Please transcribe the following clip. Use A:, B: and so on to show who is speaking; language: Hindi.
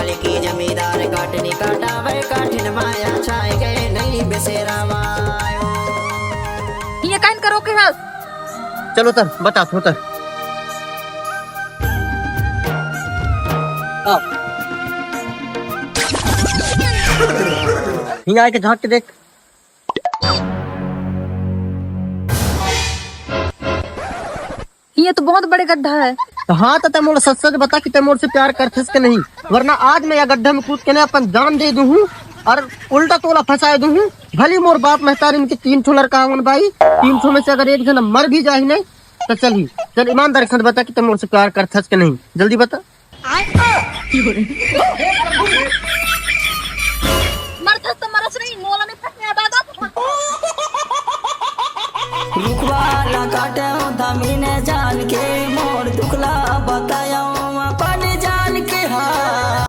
A: माल की जमींदार काटनी काटावे काठिन माया छाए गए नहीं बेसेरा वायो।
B: ये काइन करो के हाल।
C: चलो तर बता तो तर यहाँ आके झाँक के देख।
B: ये तो बहुत बड़े गड्ढा है।
C: हाँ तो तैमोर सच सच बता कि तैमोर से प्यार करथस के नहीं, वरना आज मैं या गड्ढे में कूद के ने अपन जान दे दूं और उल्टा तोला फंसाए दूं। भली मोर बाप महतारी इनके 3 ठो लड़का हवन भाई, 3 ठो में से अगर एक जना मर भी जाए नहीं तो चल ईमानदारी से बता कि तैमोर से प्यार करथस के नहीं, जल्दी बता।
B: मरथस तो मरस नहीं, मोला में फटने दादा।
A: रुखवाला काटे हो धमीने जान के मोर दुखला बताया